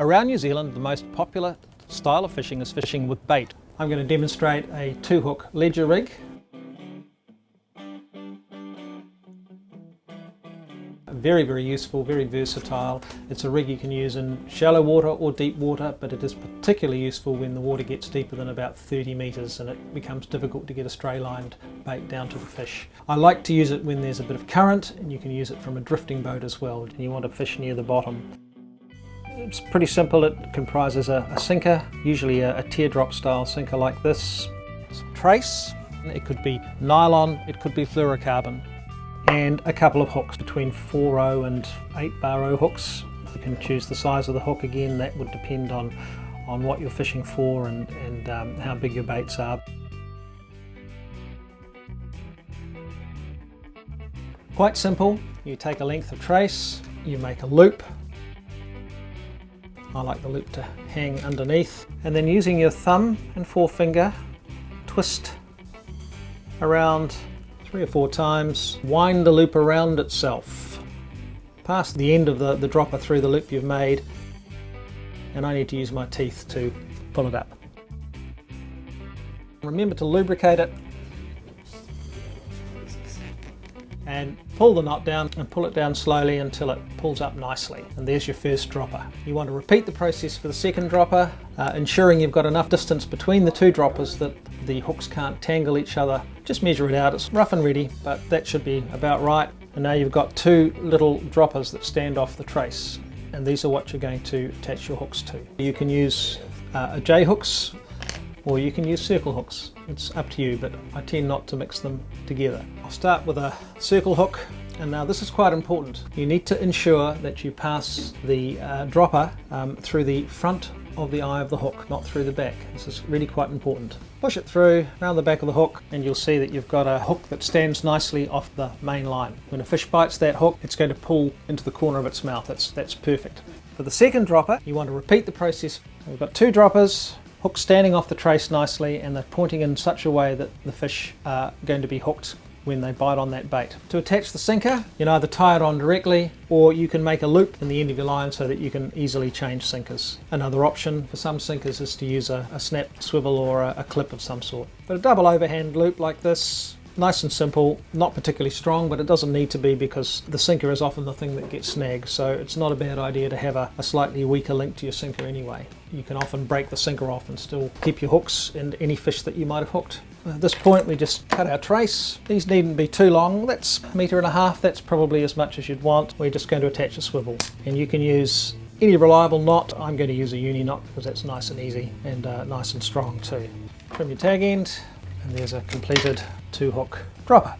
Around New Zealand, the most popular style of fishing is fishing with bait. I'm going to demonstrate a 2-hook ledger rig. Very, very useful, very versatile. It's a rig you can use in shallow water or deep water, but it is particularly useful when the water gets deeper than about 30 metres and it becomes difficult to get a stray-lined bait down to the fish. I like to use it when there's a bit of current, and you can use it from a drifting boat as well. You want to fish near the bottom. It's pretty simple. It comprises a sinker, usually a teardrop style sinker like this, some trace, it could be nylon, it could be fluorocarbon, and a couple of hooks between 4/0 and 8-bar hooks. You can choose the size of the hook. Again, that would depend on what you're fishing for and how big your baits are. Quite simple. You take a length of trace, you make a loop. I like the loop to hang underneath, and then using your thumb and forefinger, twist around 3 or 4 times, wind the loop around itself, past the end of the dropper through the loop you've made, and I need to use my teeth to pull it up. Remember to lubricate it and pull the knot down and pull it down slowly until it pulls up nicely, and there's your first dropper. You want to repeat the process for the second dropper, ensuring you've got enough distance between the 2 droppers that the hooks can't tangle each other. Just measure it out. It's rough and ready, but that should be about right. And now you've got 2 little droppers that stand off the trace, and these are what you're going to attach your hooks to. You can use J hooks, or you can use circle hooks. It's up to you, but I tend not to mix them together. I'll start with a circle hook, and now this is quite important. You need to ensure that you pass the dropper through the front of the eye of the hook, not through the back. This is really quite important. Push it through around the back of the hook, and you'll see that you've got a hook that stands nicely off the main line. When a fish bites that hook, it's going to pull into the corner of its mouth. That's perfect. For the second dropper, you want to repeat the process. We've got 2 droppers, hooks standing off the trace nicely, and they're pointing in such a way that the fish are going to be hooked when they bite on that bait. To attach the sinker, you can either tie it on directly, or you can make a loop in the end of your line so that you can easily change sinkers. Another option for some sinkers is to use a snap swivel or a clip of some sort. But a double overhand loop like this, nice and simple, not particularly strong, but it doesn't need to be because the sinker is often the thing that gets snagged, so it's not a bad idea to have a slightly weaker link to your sinker anyway. You can often break the sinker off and still keep your hooks and any fish that you might have hooked. At this point we just cut our trace. These needn't be too long. That's 1.5 meters. That's probably as much as you'd want. We're just going to attach a swivel, and you can use any reliable knot. I'm going to use a uni knot because that's nice and easy and nice and strong too. Trim your tag end, and there's a completed 2-hook dropper.